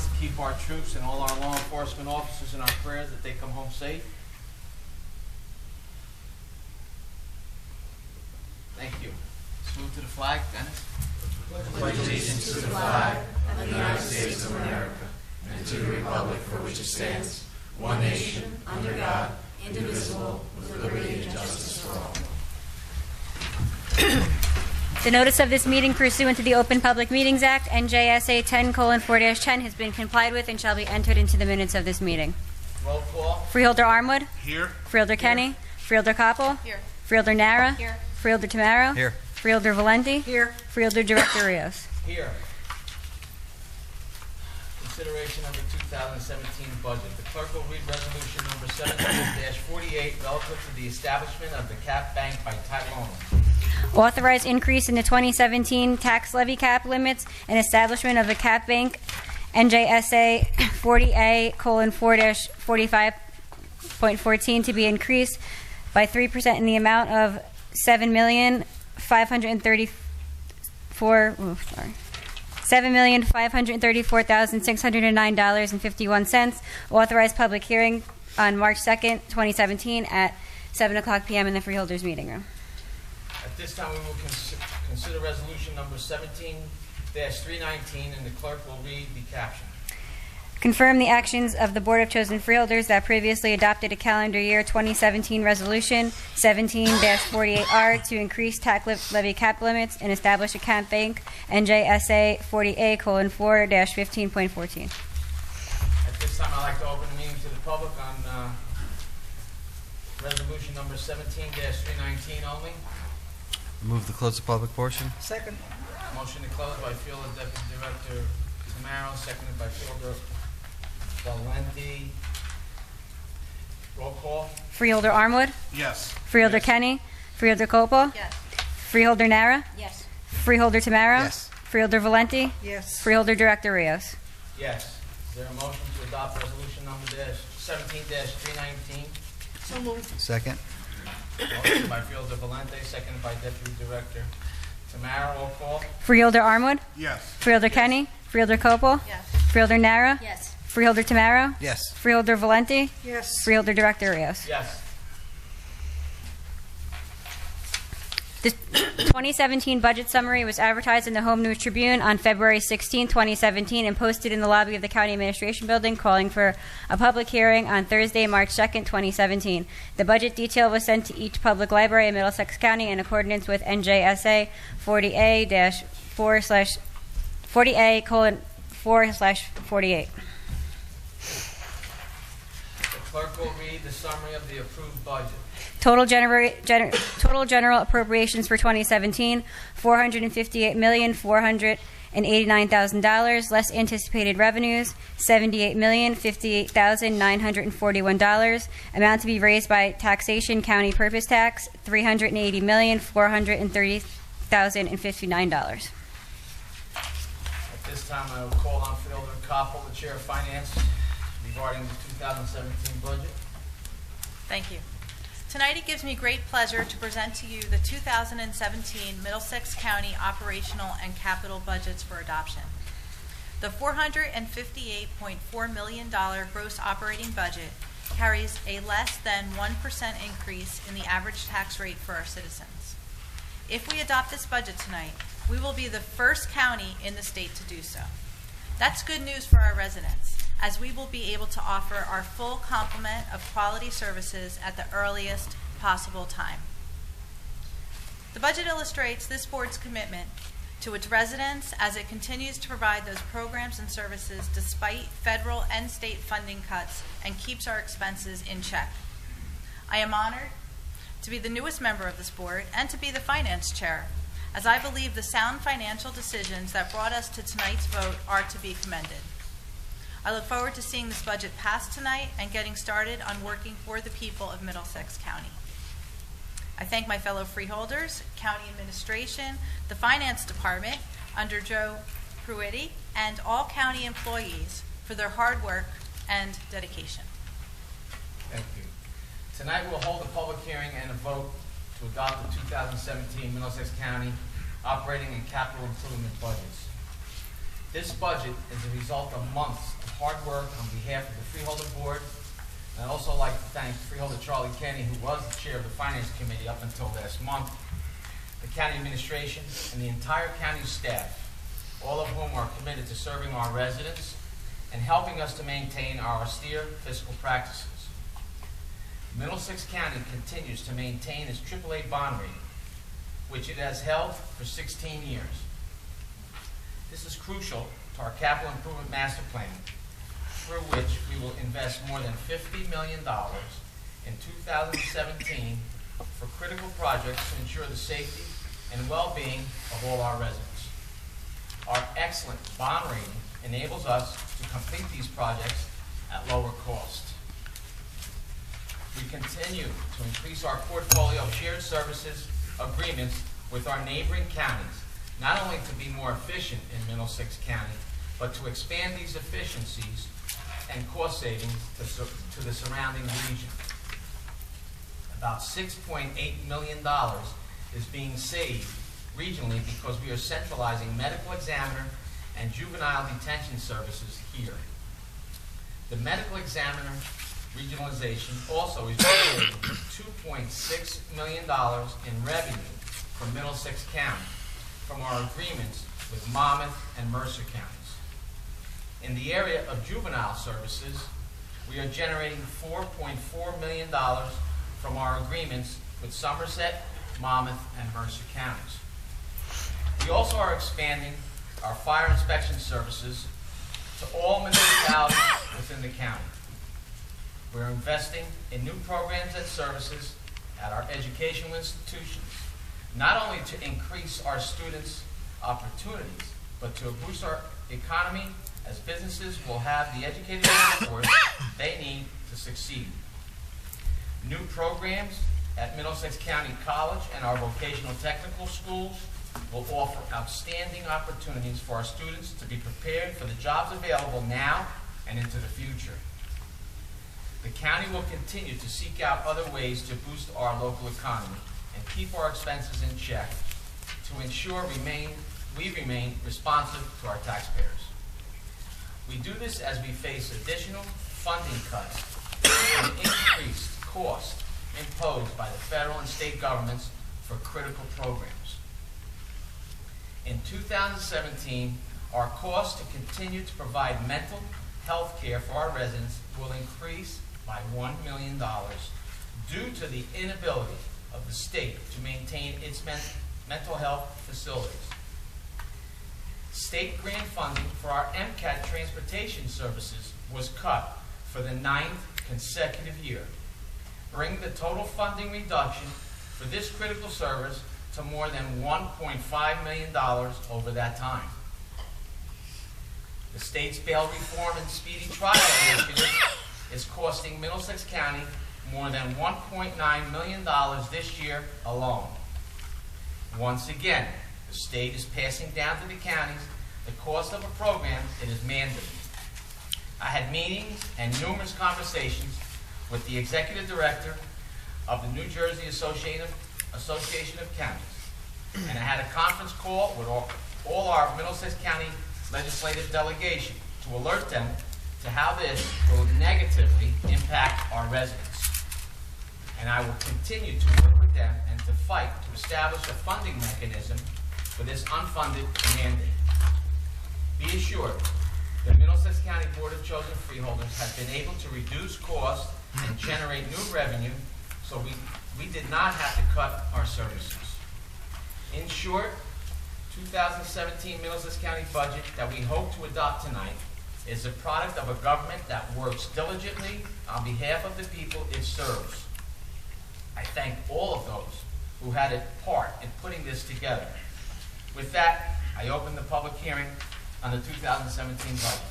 to keep our troops and all our law enforcement officers in our prayers that they come home safe. Thank you. Let's move to the flag, Dennis. Pledge allegiance to the flag of the United States of America and to the republic for which it stands, one nation, under God, indivisible, with liberty and justice for all. The notice of this meeting pursuant to the Open Public Meetings Act, NJSA 10:4-10, has been complied with and shall be entered into the minutes of this meeting. Roll call. Freeholder Armwood. Here. Freeholder Kenny. Freeholder Koppel. Here. Freeholder Nara. Here. Freeholder Tamaro. Here. Freeholder Valenti. Here. Freeholder Director Rios. Here. Consideration of the 2017 budget. The clerk will read resolution number 17-48 relative to the establishment of the cap bank by title only. Authorize increase in the 2017 tax levy cap limits and establishment of a cap bank, NJSA 40A:4-45.14, to be increased by 3% in the amount of $7,534,609.51. Authorized public hearing on March 2nd, 2017 at 7:00 p.m. in the Freeholders meeting room. At this time, we will consider resolution number 17-319, and the clerk will read the caption. Confirm the actions of the Board of Chosen Freeholders that previously adopted a calendar year 2017 resolution 17-48R to increase tax levy cap limits and establish a cap bank, NJSA 40A:4-15.14. At this time, I'd like to open the meeting to the public on resolution number 17-319 only. Move to close the public portion. Second. Motion to close by Fielder Deputy Director Tamaro, seconded by Fielder Valenti. Roll call. Freeholder Armwood. Yes. Freeholder Kenny. Freeholder Copel. Yes. Freeholder Nara. Yes. Freeholder Tamaro. Yes. Freeholder Valenti. Yes. Freeholder Director Rios. Yes. Is there a motion to adopt resolution number 17-319? So moved. Second. Motion by Fielder Valenti, seconded by Deputy Director Tamaro. Roll call. Freeholder Armwood. Yes. Freeholder Kenny. Freeholder Copel. Yes. Freeholder Nara. Yes. Freeholder Tamaro. Yes. Freeholder Valenti. Yes. Freeholder Director Rios. Yes. The 2017 budget summary was advertised in the Home News Tribune on February 16, 2017, and posted in the lobby of the County Administration Building, calling for a public hearing on Thursday, March 2, 2017. The budget detail was sent to each public library in Middlesex County in accordance with NJSA 40A:4/48. The clerk will read the summary of the approved budget. Total general appropriations for 2017, $458,489,000, less anticipated revenues, $78,058,941. Amount to be raised by taxation, county purpose tax, $380,430,059. At this time, I will call on Fielder Koppel, the Chair of Finance, regarding the 2017 budget. Thank you. Tonight it gives me great pleasure to present to you the 2017 Middlesex County operational and capital budgets for adoption. The $458.4 million gross operating budget carries a less than 1% increase in the average tax rate for our citizens. If we adopt this budget tonight, we will be the first county in the state to do so. That's good news for our residents, as we will be able to offer our full complement of quality services at the earliest possible time. The budget illustrates this board's commitment to its residents as it continues to provide those programs and services despite federal and state funding cuts and keeps our expenses in check. I am honored to be the newest member of this board and to be the finance chair, as I believe the sound financial decisions that brought us to tonight's vote are to be commended. I look forward to seeing this budget passed tonight and getting started on working for the people of Middlesex County. I thank my fellow freeholders, county administration, the finance department under Joe Pruitti, and all county employees for their hard work and dedication. Thank you. Tonight we'll hold a public hearing and a vote to adopt the 2017 Middlesex County operating and capital improvement budgets. This budget is a result of months hard work on behalf of the Freeholder Board. And I'd also like to thank Freeholder Charlie Kenny, who was the chair of the Finance Committee up until last month, the county administration, and the entire county staff, all of whom are committed to serving our residents and helping us to maintain our austere fiscal practices. Middlesex County continues to maintain its AAA bond rating, which it has held for 16 years. This is crucial to our capital improvement master plan, through which we will invest more than $50 million in 2017 for critical projects to ensure the safety and well-being of all our residents. Our excellent bond rating enables us to complete these projects at lower cost. We continue to increase our portfolio of shared services agreements with our neighboring counties, not only to be more efficient in Middlesex County, but to expand these efficiencies and cost savings to the surrounding region. About $6.8 million is being saved regionally because we are centralizing medical examiner and juvenile detention services here. The medical examiner regionalization also is generating $2.6 million in revenue from Middlesex County from our agreements with Monmouth and Mercer counties. In the area of juvenile services, we are generating $4.4 million from our agreements with Somerset, Monmouth, and Mercer counties. We also are expanding our fire inspection services to all municipalities within the county. We're investing in new programs and services at our educational institutions, not only to increase our students' opportunities, but to boost our economy, as businesses will have the educated workforce they need to succeed. New programs at Middlesex County College and our vocational technical schools will offer outstanding opportunities for our students to be prepared for the jobs available now and into the future. The county will continue to seek out other ways to boost our local economy and keep our expenses in check to ensure we remain responsive to our taxpayers. We do this as we face additional funding cuts and increased costs imposed by the federal and state governments for critical programs. In 2017, our cost to continue to provide mental health care for our residents will increase by $1 million due to the inability of the state to maintain its mental health facilities. State grant funding for our MCAT transportation services was cut for the 9th consecutive year, bringing the total funding reduction for this critical service to more than $1.5 million over that time. The state's bail reform and speedy trial initiative is costing Middlesex County more than $1.9 million this year alone. Once again, the state is passing down to the counties the cost of a program it is mandated. I had meetings and numerous conversations with the executive director of the New Jersey Association of Counties, and I had a conference call with all our Middlesex County legislative delegation to alert them to how this will negatively impact our residents. And I will continue to work with them and to fight to establish a funding mechanism for this unfunded mandate. Be assured, the Middlesex County Board of Chosen Freeholders has been able to reduce costs and generate new revenue, so we did not have to cut our services. In short, 2017 Middlesex County budget that we hope to adopt tonight is a product of a government that works diligently on behalf of the people it serves. I thank all of those who had a part in putting this together. With that, I open the public hearing on the 2017 budget.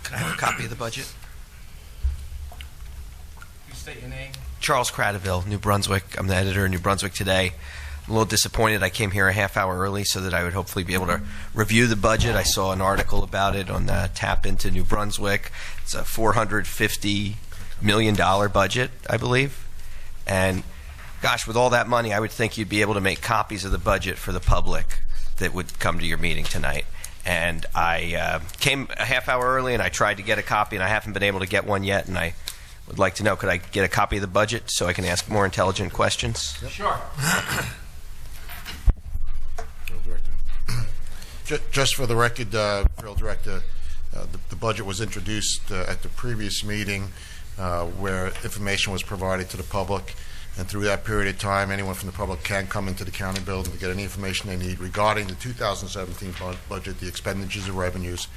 Can I have a copy of the budget? You state your name. Charles Cradaville, New Brunswick. I'm the editor in New Brunswick Today. I'm a little disappointed I came here a half hour early so that I would hopefully be able to review the budget. I saw an article about it on Tap Into New Brunswick. It's a $450 million budget, I believe. And gosh, with all that money, I would think you'd be able to make copies of the budget for the public that would come to your meeting tonight. And I came a half hour early, and I tried to get a copy, and I haven't been able to get one yet. And I would like to know, could I get a copy of the budget so I can ask more intelligent questions? Sure. Just for the record, Field Director, the budget was introduced at the previous meeting where information was provided to the public. And through that period of time, anyone from the public can come into the county building to get any information they need regarding the 2017 budget, the expenditures and revenues,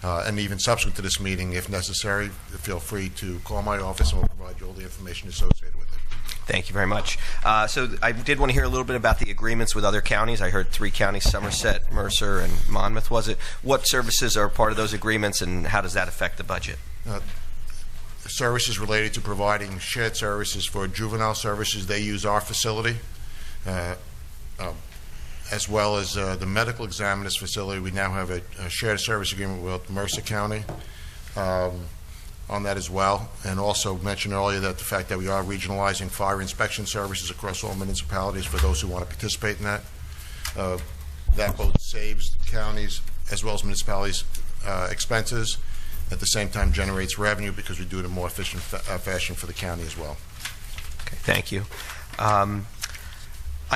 and even subsequent to this meeting, if necessary, feel free to call my office and we'll provide you all the information associated with it. Thank you very much. So I did want to hear a little bit about the agreements with other counties. I heard 3 counties, Somerset, Mercer, and Monmouth, was it? What services are part of those agreements, and how does that affect the budget? Services related to providing shared services for juvenile services, they use our facility, as well as the medical examiner's facility. We now have a shared service agreement with Mercer County on that as well. And also mentioned earlier that the fact that we are regionalizing fire inspection services across all municipalities for those who want to participate in that. That both saves counties as well as municipalities expenses, at the same time generates revenue because we do it in a more efficient fashion for the county as well. Okay, thank you. I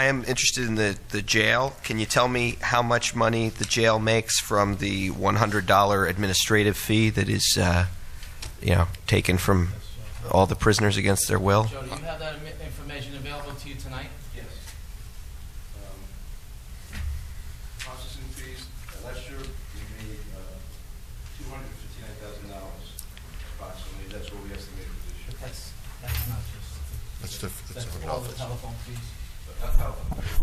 am interested in the jail. Can you tell me how much money the jail makes from the $100 administrative fee that is, taken from all the prisoners against their will? Joe, do you have that information available to you tonight? Yes. Processing fees, last year we made $259,000 approximately. That's what we estimated for this year. That's not just, That's that's all the telephone fees. But not how.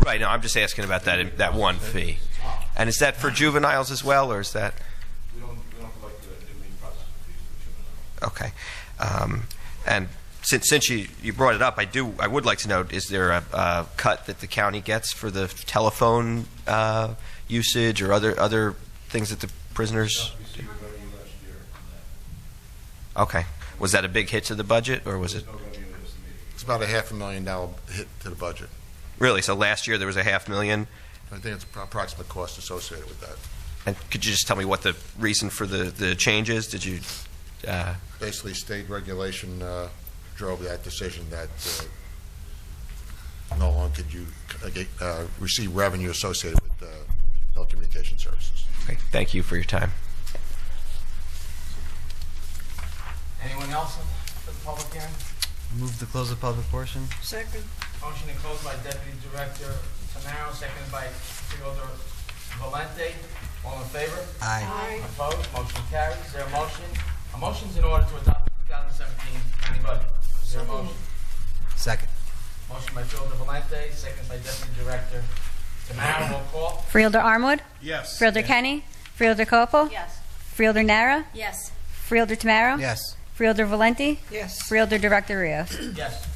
Right, no, I'm just asking about that one fee. And is that for juveniles as well, or is that? We don't collect the inmate processing fees for juveniles. Okay. And since you brought it up, I would like to know, is there a cut that the county gets for the telephone usage or other things that the prisoners? We received revenue last year on that. Okay. Was that a big hit to the budget, or was it? There's no revenue estimated. It's about a $500,000 hit to the budget. Really? So last year there was a $500,000? I think it's approximate cost associated with that. And could you just tell me what the reason for the change is? Did you? Basically, state regulation drove that decision that no longer could you receive revenue associated with telecommunication services. Okay. Thank you for your time. Anyone else for the public hearing? Move to close the public portion. Second. Motion to close by Deputy Director Tamaro, seconded by Freeholder Valente. All in favor? Aye. Opposed? Motion carries. Is there a motion? A motion's in order to adopt the 2017 county budget. Is there a motion? Second. Motion by Freeholder Valente, seconded by Deputy Director Tamaro. Roll call. Freeholder Armwood? Yes. Freeholder Kenny? Freeholder Copel? Yes. Freeholder Nara? Yes. Freeholder Tamaro? Yes. Freeholder Valenti? Yes. Freeholder Director Rios? Yes.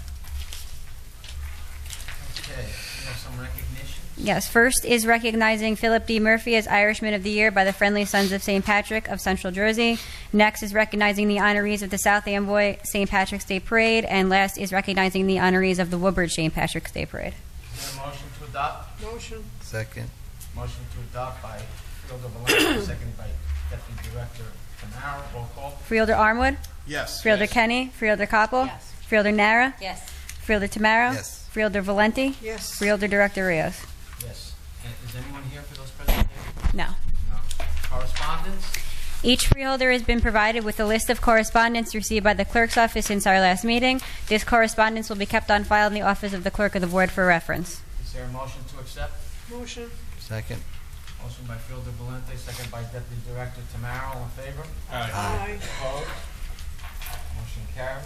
Okay, we have some recognition. Yes, first is recognizing Philip D. Murphy as Irishman of the Year by the Friendly Sons of St. Patrick of Central Jersey. Next is recognizing the honorees of the South Amboy St. Patrick's Day Parade. And last is recognizing the honorees of the Woodbridge St. Patrick's Day Parade. Is there a motion to adopt? Motion. Second. Motion to adopt by Freeholder Valente, seconded by Deputy Director Tamaro. Roll call. Freeholder Armwood? Yes. Freeholder Kenny? Freeholder Copel? Yes. Freeholder Nara? Yes. Freeholder Tamaro? Yes. Freeholder Valenti? Yes. Freeholder Director Rios? Yes. And is anyone here for those presentations? No. No. Correspondence? Each freeholder has been provided with a list of correspondence received by the clerk's office since our last meeting. This correspondence will be kept on file in the office of the clerk of the board for reference. Is there a motion to accept? Motion. Second. Motion by Freeholder Valente, seconded by Deputy Director Tamaro. All in favor? Aye. Opposed? Motion carries.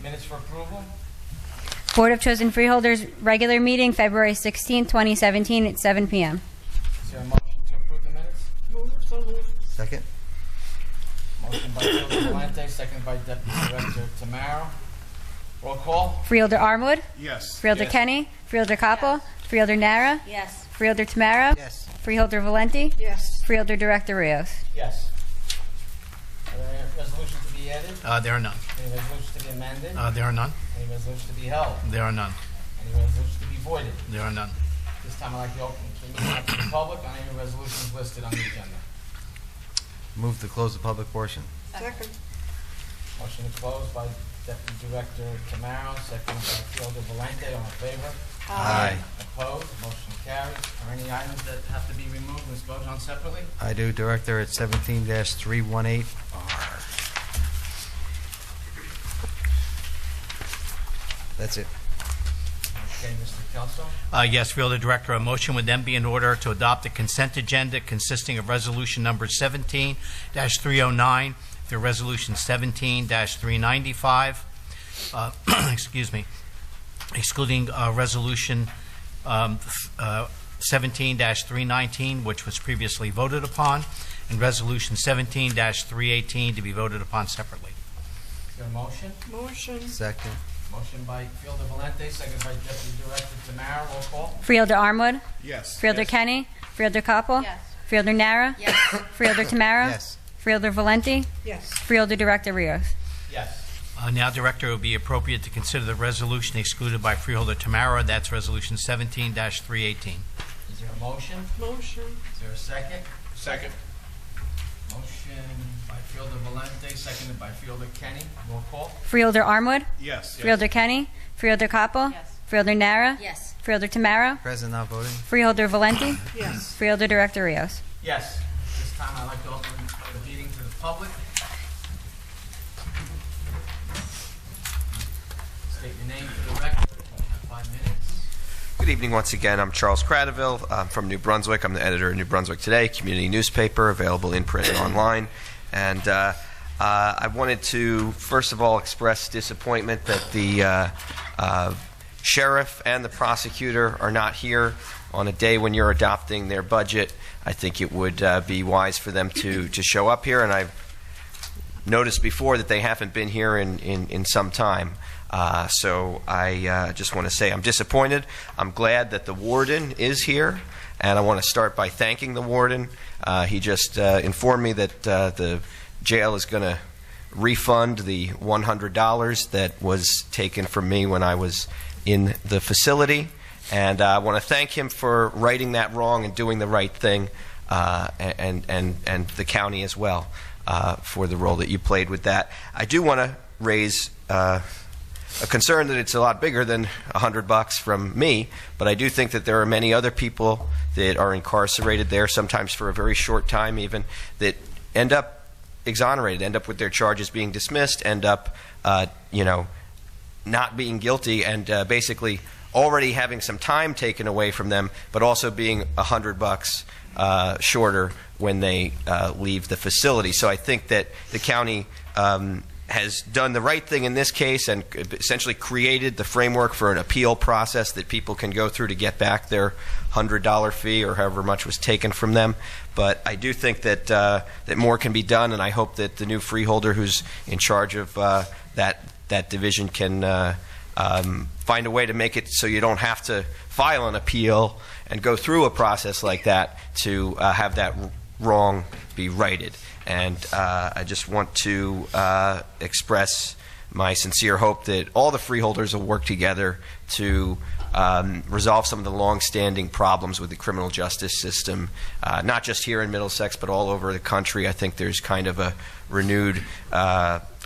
Minutes for approval? Board of Chosen Freeholders regular meeting, February 16, 2017, at 7 p.m. Is there a motion to approve the minutes? So moved. Second. Motion by Freeholder Valente, seconded by Deputy Director Tamaro. Roll call. Freeholder Armwood? Yes. Freeholder Kenny? Freeholder Copel? Freeholder Nara? Yes. Freeholder Tamaro? Yes. Freeholder Valenti? Yes. Freeholder Director Rios? Yes. Are there any resolutions to be be added? There are none. Any resolutions to be amended? There are none. Any resolutions to be held? There are none. Any resolutions to be voided? There are none. This time I'd like to open the meeting up to the public on any resolutions listed on the agenda. Move to close the public portion. Second. Motion to close by Deputy Director Tamaro, second by Fielder Valente. All in favor? Aye. Opposed? Motion carries. Are any items that have to be removed and disposed on separately? I do, Director, at 17-318R. That's it. Okay, Mr. Kelso. Yes, Fielder Director, a motion would then be in order to adopt the consent agenda consisting of resolution number 17-309 through resolution 17-395, excuse me, excluding resolution 17-319, which was previously voted upon, and resolution 17-318 to be voted upon separately. Is there a motion? Motion. Second. Motion by Fielder Valente, second by Deputy Director Tamaro. Roll call. Freeholder Armwood, Yes. Freeholder Kenny, Freeholder Koppel, Yes. Freeholder Nara, Yes. Freeholder Tamaro, Yes. Freeholder Valenti, Yes. Freeholder Director Rios. Yes. Now, Director, it would be appropriate to consider the resolution excluded by Freeholder Tamara. That's resolution 17-318. Is there a motion? Motion. Is there a second? Second. Motion by Fielder Valente, seconded by Fielder Kenny. Roll call. Freeholder Armwood, Yes. Freeholder Kenny, Freeholder Koppel, Yes. Freeholder Nara, Yes. Freeholder Tamaro, Present not voting. Freeholder Valenti, Yes. Freeholder Director Rios. Yes. This time I'd like to open the meeting to the public. State your name for the record. You have 5 minutes. Good evening once again. I'm Charles Cradaville. I'm from New Brunswick. I'm the editor of New Brunswick Today, community newspaper, available in print and online. And I wanted to, first of all, express disappointment that the sheriff and the prosecutor are not here on a day when you're adopting their budget. I think it would be wise for them to show up here, and I've noticed before that they haven't been here in some time. So I just want to say I'm disappointed. I'm glad that the warden is here, and I want to start by thanking the warden. He just informed me that the jail is going to refund the $100 that was taken from me when I was in the facility. And I want to thank him for righting that wrong and doing the right thing, and the county as well for the role that you played with that. I do want to raise a concern that it's a lot bigger than $100 from me, but I do think that there are many other people that are incarcerated there, sometimes for a very short time even, that end up exonerated, end up with their charges being dismissed, end up, not being guilty, and basically already having some time taken away from them, but also being $100 shorter when they leave the facility. So I think that the county has done the right thing in this case and essentially created the framework for an appeal process that people can go through to get back their $100 fee or however much was taken from them. But I do think that that more can be done, and I hope that the new freeholder who's in charge of that division can find a way to make it so you don't have to file an appeal and go through a process like that to have that wrong be righted. And I just want to express my sincere hope that all the freeholders will work together to resolve some of the long-standing problems with the criminal justice system, not just here in Middlesex, but all over the country. I think there's kind of a renewed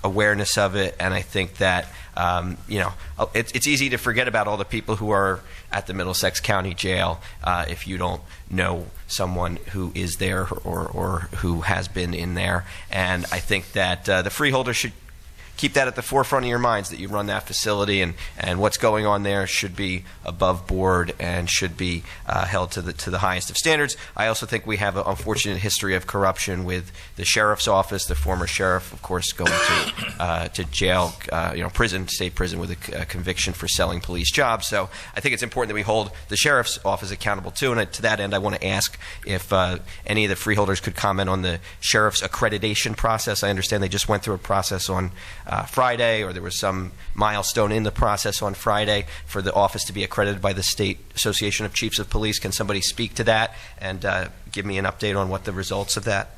awareness of it, and I think that it's easy to forget about all the people who are at the Middlesex County Jail if you don't know someone who is there or who has been in there. And I think that the freeholders should keep that at the forefront of your minds, that you run that facility, and what's going on there should be above board and should be held to the highest of standards. I also think we have an unfortunate history of corruption with the sheriff's office, the former sheriff, of course, going to jail, state prison with a conviction for selling police jobs. So I think it's important that we hold the sheriff's office accountable too. And to that end, I want to ask if any of the freeholders could comment on the sheriff's accreditation process. I understand they just went through a process on Friday, or there was some milestone in the process on Friday for the office to be accredited by the State Association of Chiefs of Police. Can somebody speak to that and give me an update on what the results of that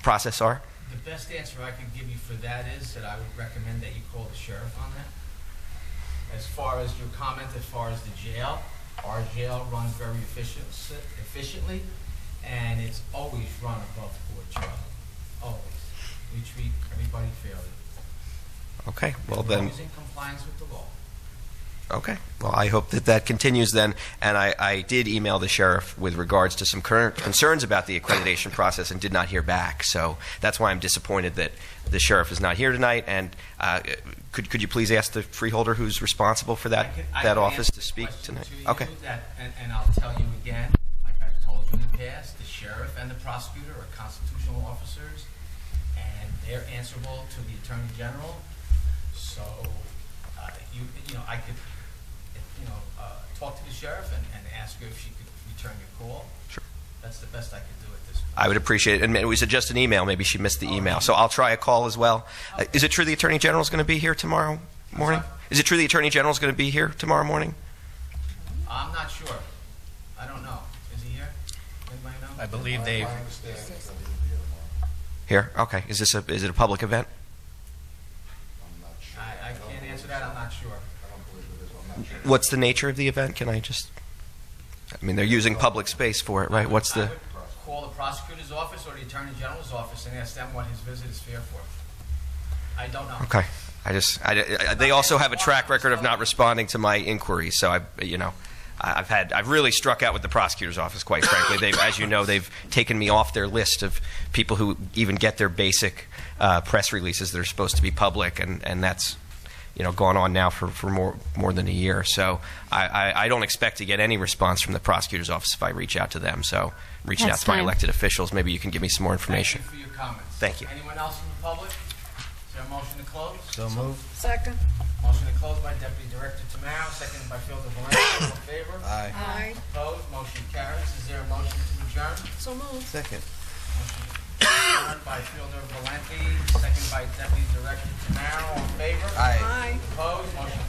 process are? The best answer I could give you for that is that I would recommend that you call the sheriff on that. As far as your comment, as far as the jail, our jail runs very efficiently, and it's always run above board, Charlie. Always. We treat everybody fairly. Okay, well We're then, always in compliance with the law. okay. Well, I hope that that continues then. And I did email the sheriff with regards to some current concerns about the accreditation process and did not hear back. So that's why I'm disappointed that the sheriff is not here tonight. And could you please ask the freeholder who's responsible for that I can office answer to the speak question tonight? to you Okay. and I'll tell you again, like I've told you in the past, the sheriff and the prosecutor are constitutional officers, and they're answerable to the attorney general. So, I could, talk to the sheriff and ask her if she could return your call. Sure. That's the best I could do at this point. I would appreciate it. And it was just an email. Maybe she missed the email. So I'll try a call as well. Is it true the Attorney General is going to be here tomorrow morning? sorry? Is it true the Attorney General is going to be here tomorrow morning? I'm not sure. I don't know. Is he here? Anybody know? I believe they, My understanding is that he'll be here tomorrow. Here? Okay. Is it a public event? I'm not sure. I can't answer that. I'm not sure. I don't believe it is. I'm not sure. What's the nature of the event? Can I just... I mean, they're using public space for it, right? What's I the... would call the prosecutor's office or the attorney general's office and ask them what his visit is fair for. I don't know. Okay. They also have a track record of not responding to my inquiries, so I've really struck out with the prosecutor's office, quite frankly. As you know, they've taken me off their list of people who even get their basic press releases that are supposed to be public, and that's gone on now for more than a year. So I don't expect to get any response from the prosecutor's office if I reach out to them. So reaching out That's to my fine. elected officials, maybe you can give me some more information. Thank you for your comments. Thank you. Anyone else from the public? Is there a motion to close? So move. Second. Motion to close by Deputy Director Tamaro, seconded by Fielder Valenti. All in favor? Aye. Aye. Opposed? Motion carries. Is there a motion to adjourn? So moved. Second. Motion adjourned by Fielder Valenti, seconded by Deputy Director Tamaro. All in favor? Aye. Aye. Opposed? Motion